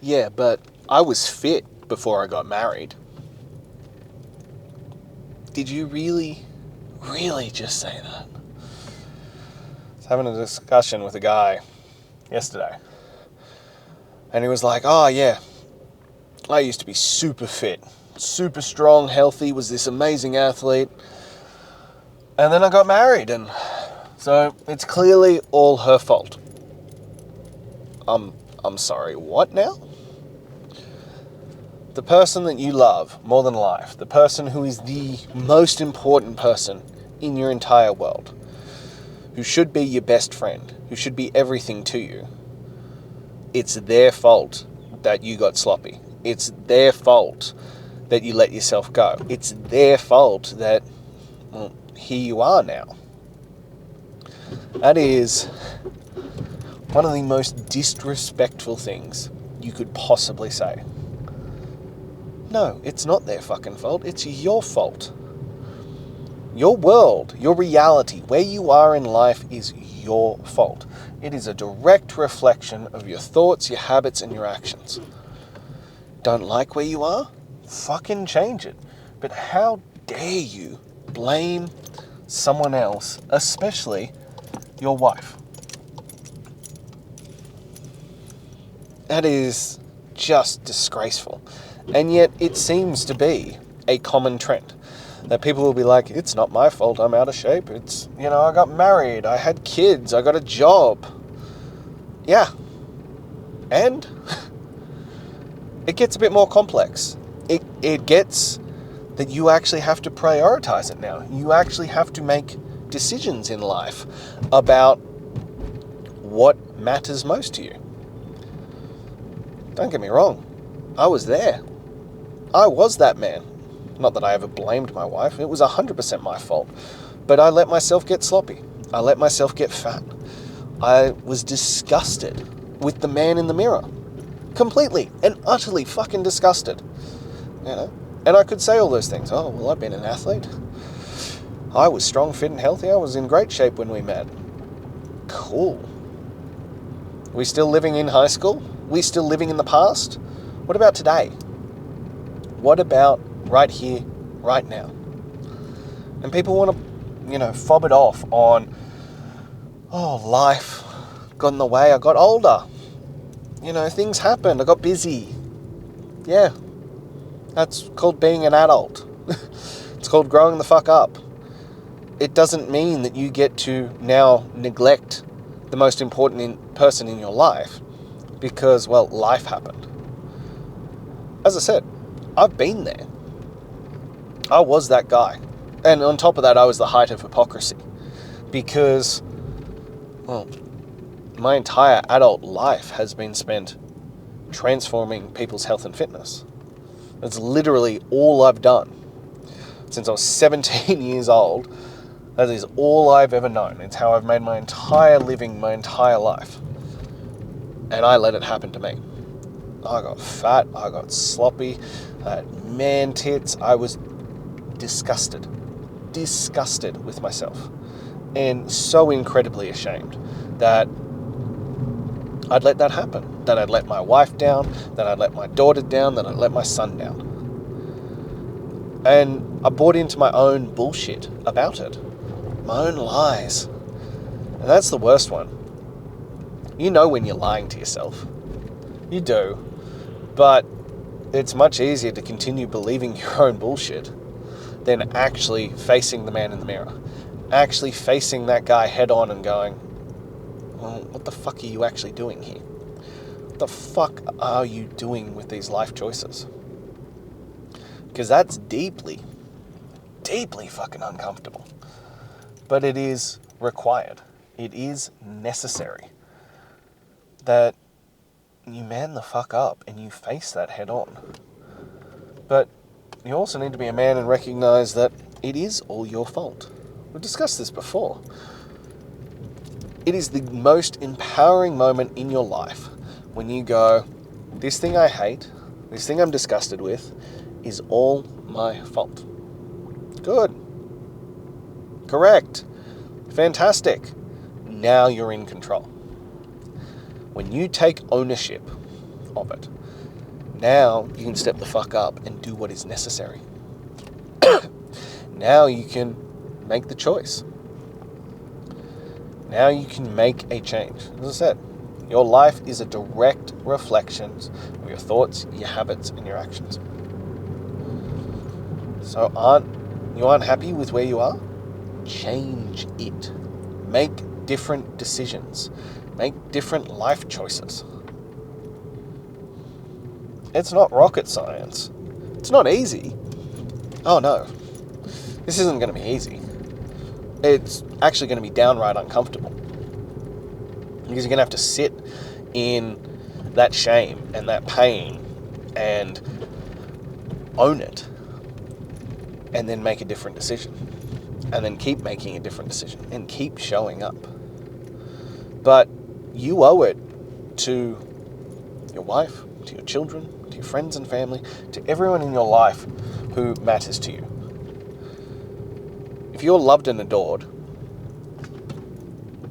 Yeah, but I was fit before I got married. Did you really just say that? I was having a discussion with a guy yesterday. And he was like, oh yeah, I used to be super fit, super strong, healthy, was this amazing athlete. And then I got married, and so it's clearly all her fault. I'm sorry, what now? The person that you love more than life, the person who is the most important person in your entire world, who should be your best friend, who should be everything to you, it's their fault that you got sloppy. It's their fault that you let yourself go. It's their fault that, well, here you are now. That is one of the most disrespectful things you could possibly say. No, it's not their fucking fault. It's your fault. Your world, your reality, where you are in life is your fault. It is a direct reflection of your thoughts, your habits, and your actions. Don't like where you are? Fucking change it. But how dare you blame someone else, especially your wife? That is just disgraceful. And yet it seems to be a common trend. That people will be like, it's not my fault, I'm out of shape. It's, I got married, I had kids, I got a job. Yeah. And it gets a bit more complex. It gets that you actually have to prioritize it now. You actually have to make decisions in life about what matters most to you. Don't get me wrong. I was there. I was that man. Not that I ever blamed my wife. It was 100% my fault. But I let myself get sloppy. I let myself get fat. I was disgusted with the man in the mirror. Completely and utterly fucking disgusted. And I could say all those things. Oh, well, I've been an athlete. I was strong, fit, and healthy. I was in great shape when we met. Cool. We still living in high school? We still living in the past? What about today? What about right here, right now? And people want to, fob it off on, oh, life got in the way. I got older. Things happened. I got busy. Yeah. That's called being an adult. It's called growing the fuck up. It doesn't mean that you get to now neglect the most important person in your life because, well, life happened. As I said, I've been there. I was that guy. And on top of that, I was the height of hypocrisy. Because, well, my entire adult life has been spent transforming people's health and fitness. That's literally all I've done. Since I was 17 years old, that is all I've ever known. It's how I've made my entire living, my entire life. And I let it happen to me. I got fat, I got sloppy, I had man tits. I was disgusted with myself. And so incredibly ashamed that I'd let that happen. That I'd let my wife down, that I'd let my daughter down, that I'd let my son down. And I bought into my own bullshit about it. My own lies. And that's the worst one. You know when you're lying to yourself. You do. But it's much easier to continue believing your own bullshit than actually facing the man in the mirror. Actually facing that guy head on and going, well, what the fuck are you actually doing here? What the fuck are you doing with these life choices? Because that's deeply fucking uncomfortable. But it is required. It is necessary that you man the fuck up and you face that head on. But you also need to be a man and recognize that it is all your fault. We've discussed this before. It is the most empowering moment in your life when you go, this thing I hate, this thing I'm disgusted with, is all my fault. Good. Correct. Fantastic. Now you're in control. When you take ownership of it, Now you can step the fuck up and do what is necessary. Now you can make the choice. Now you can make a change. As I said, your life is a direct reflection of your thoughts, your habits, and your actions. So you aren't happy with where you are? Change it. Make different decisions. Make different life choices. It's not rocket science. It's not easy. Oh no. This isn't going to be easy. It's actually going to be downright uncomfortable. Because you're going to have to sit in that shame and that pain and own it. And then make a different decision. And then keep making a different decision. And keep showing up. But you owe it to your wife, to your children, to your friends and family, to everyone in your life who matters to you. If you're loved and adored,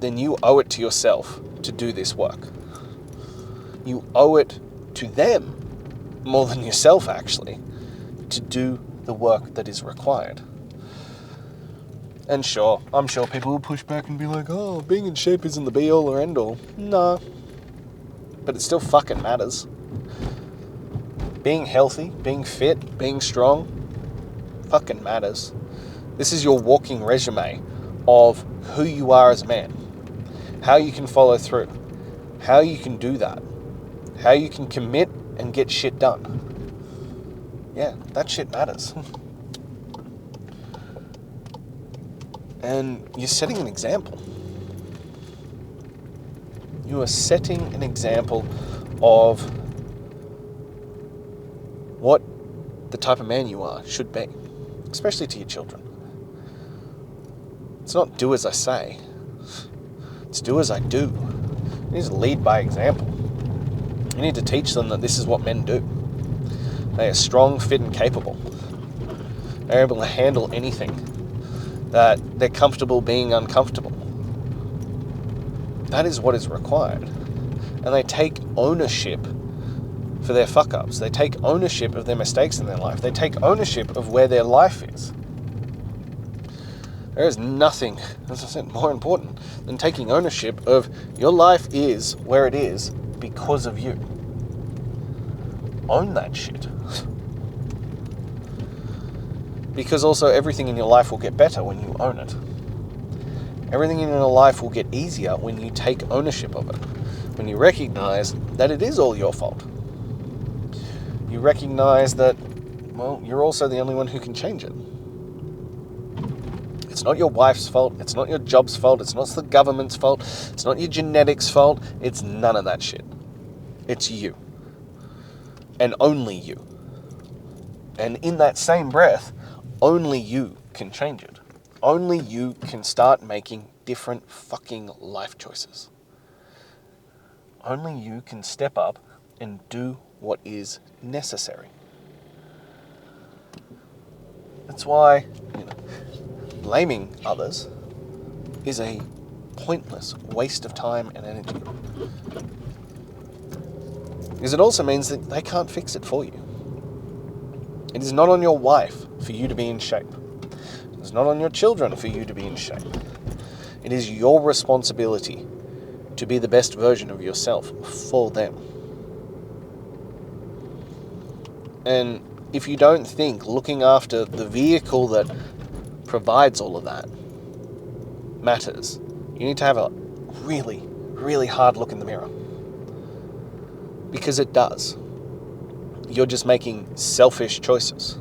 then you owe it to yourself to do this work. You owe it to them, more than yourself actually, to do the work that is required. And sure, I'm sure people will push back and be like, oh, being in shape isn't the be all or end all. No. But it still fucking matters. Being healthy, being fit, being strong, fucking matters. This is your walking resume of who you are as a man. How you can follow through. How you can do that. How you can commit and get shit done. Yeah, that shit matters. And you're setting an example. You are setting an example of what the type of man you are should be, especially to your children. It's not do as I say, it's do as I do. You need to lead by example. You need to teach them that this is what men do. They are strong, fit, and capable. They're able to handle anything. That they're comfortable being uncomfortable. That is what is required. And they take ownership for their fuck-ups. They take ownership of their mistakes in their life. They take ownership of where their life is. There is nothing, as I said, more important than taking ownership of your life is where it is because of you. Own that shit. Because also everything in your life will get better when you own it. Everything in your life will get easier when you take ownership of it. When you recognize that it is all your fault. You recognize that, well, you're also the only one who can change it. It's not your wife's fault. It's not your job's fault. It's not the government's fault. It's not your genetics' fault. It's none of that shit. It's you. And only you. And in that same breath, only you can change it. Only you can start making different fucking life choices. Only you can step up and do what is necessary. That's why, blaming others is a pointless waste of time and energy. Because it also means that they can't fix it for you. It is not on your wife for you to be in shape. It is not on your children for you to be in shape. It is your responsibility to be the best version of yourself for them. And if you don't think looking after the vehicle that provides all of that matters, you need to have a really, really hard look in the mirror. Because it does. You're just making selfish choices.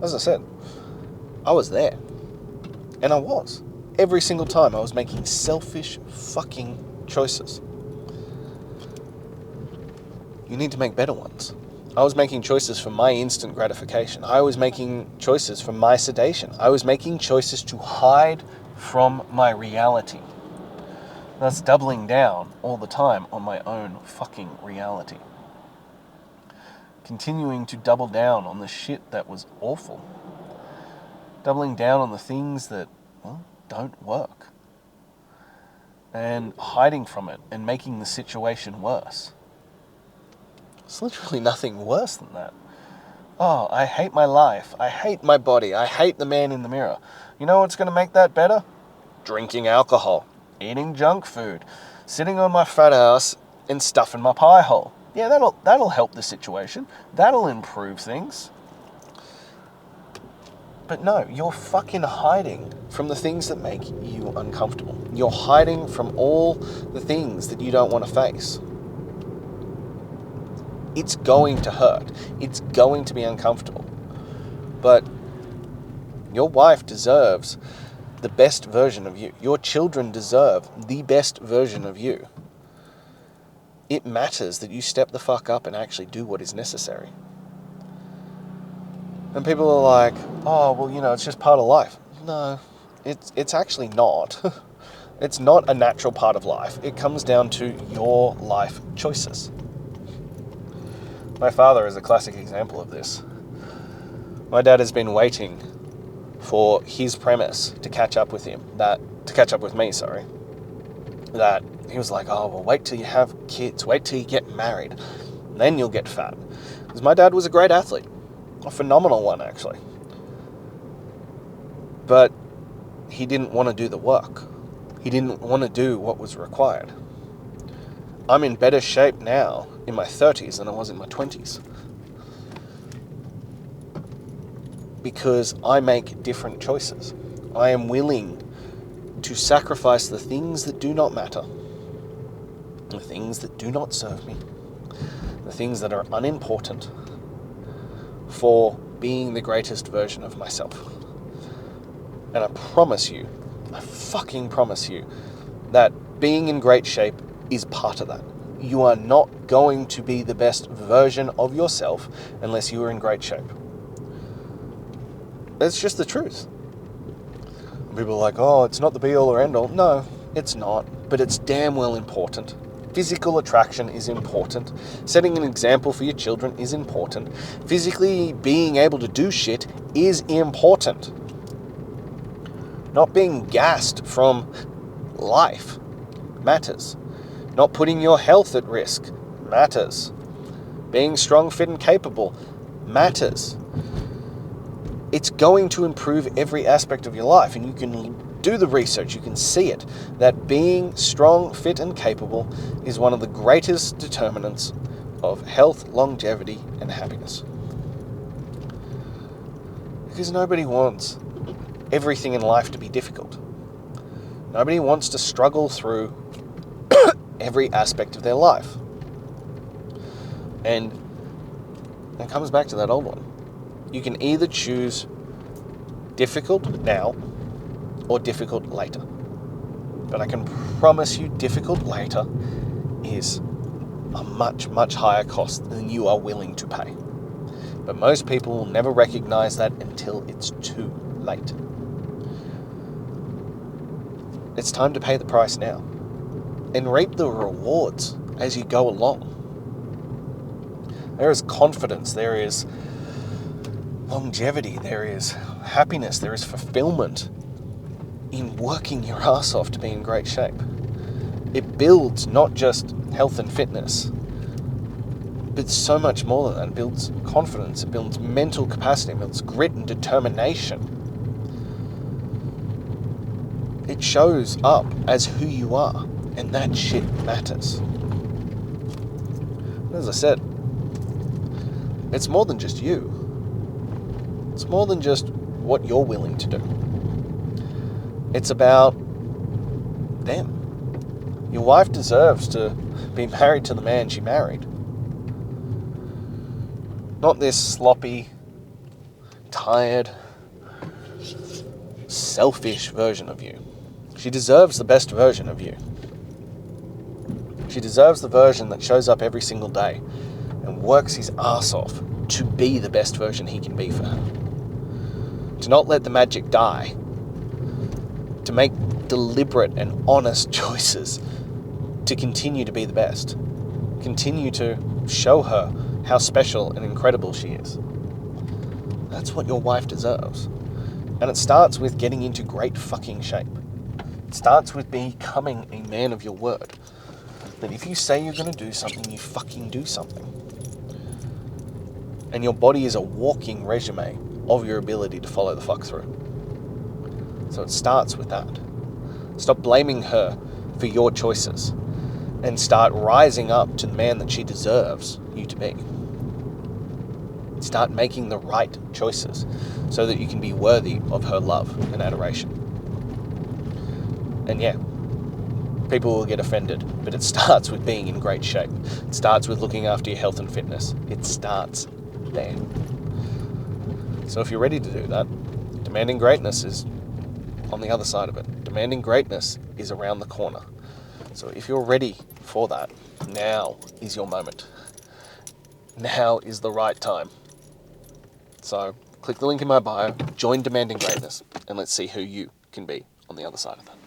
As I said, I was there. And I was. Every single time I was making selfish fucking choices. You need to make better ones. I was making choices for my instant gratification. I was making choices for my sedation. I was making choices to hide from my reality. Thus doubling down all the time on my own fucking reality. Continuing to double down on the shit that was awful. Doubling down on the things that, well, don't work. And hiding from it and making the situation worse. It's literally nothing worse than that. Oh, I hate my life. I hate my body. I hate the man in the mirror. You know what's going to make that better? Drinking alcohol, eating junk food, sitting on my fat ass and stuffing my pie hole. Yeah, that'll help the situation. That'll improve things. But no, you're fucking hiding from the things that make you uncomfortable. You're hiding from all the things that you don't want to face. It's going to hurt. It's going to be uncomfortable. But your wife deserves the best version of you. Your children deserve the best version of you. It matters that you step the fuck up and actually do what is necessary. And people are like, oh, well, it's just part of life. No, it's actually not. It's not a natural part of life. It comes down to your life choices. My father is a classic example of this. My dad has been waiting for his premise to catch up with me, that he was like, oh, well, wait till you have kids, wait till you get married, then you'll get fat. Because my dad was a great athlete, a phenomenal one, actually. But he didn't want to do the work. He didn't want to do what was required. I'm in better shape now in my 30s than I was in my 20s. Because I make different choices. I am willing to sacrifice the things that do not matter, the things that do not serve me, the things that are unimportant, for being the greatest version of myself. And I fucking promise you, that being in great shape is part of that. You are not going to be the best version of yourself unless you are in great shape. That's just the truth. People are like, oh, it's not the be all or end all. No, it's not, but it's damn well important. Physical attraction is important. Setting an example for your children is important. Physically being able to do shit is important. Not being gassed from life matters. Not putting your health at risk matters. Being strong, fit, and capable matters. It's going to improve every aspect of your life, and you can do the research, you can see it, that being strong, fit, and capable is one of the greatest determinants of health, longevity, and happiness. Because nobody wants everything in life to be difficult. Nobody wants to struggle through every aspect of their life. And it comes back to that old one. You can either choose difficult now or difficult later. But I can promise you difficult later is a much, much higher cost than you are willing to pay. But most people will never recognize that until it's too late. It's time to pay the price now and reap the rewards as you go along. There is confidence, there is longevity, there is happiness, there is fulfillment in working your ass off to be in great shape. It builds not just health and fitness, but so much more than that. It builds confidence, it builds mental capacity, it builds grit and determination. It shows up as who you are, and that shit matters. As I said, it's more than just you. It's more than just what you're willing to do. It's about them. Your wife deserves to be married to the man she married. Not this sloppy, tired, selfish version of you. She deserves the best version of you. She deserves the version that shows up every single day and works his ass off to be the best version he can be for her. To not let the magic die. To make deliberate and honest choices to continue to be the best. Continue to show her how special and incredible she is. That's what your wife deserves. And it starts with getting into great fucking shape. It starts with becoming a man of your word. That if you say you're going to do something, you fucking do something. And your body is a walking resume of your ability to follow the fuck through. So it starts with that. Stop blaming her for your choices and start rising up to the man that she deserves you to be. Start making the right choices so that you can be worthy of her love and adoration. And yeah, people will get offended, but it starts with being in great shape. It starts with looking after your health and fitness. It starts there. So if you're ready to do that, demanding greatness is on the other side of it. Demanding greatness is around the corner. So if you're ready for that, now is your moment. Now is the right time. So click the link in my bio, join Demanding Greatness, and let's see who you can be on the other side of that.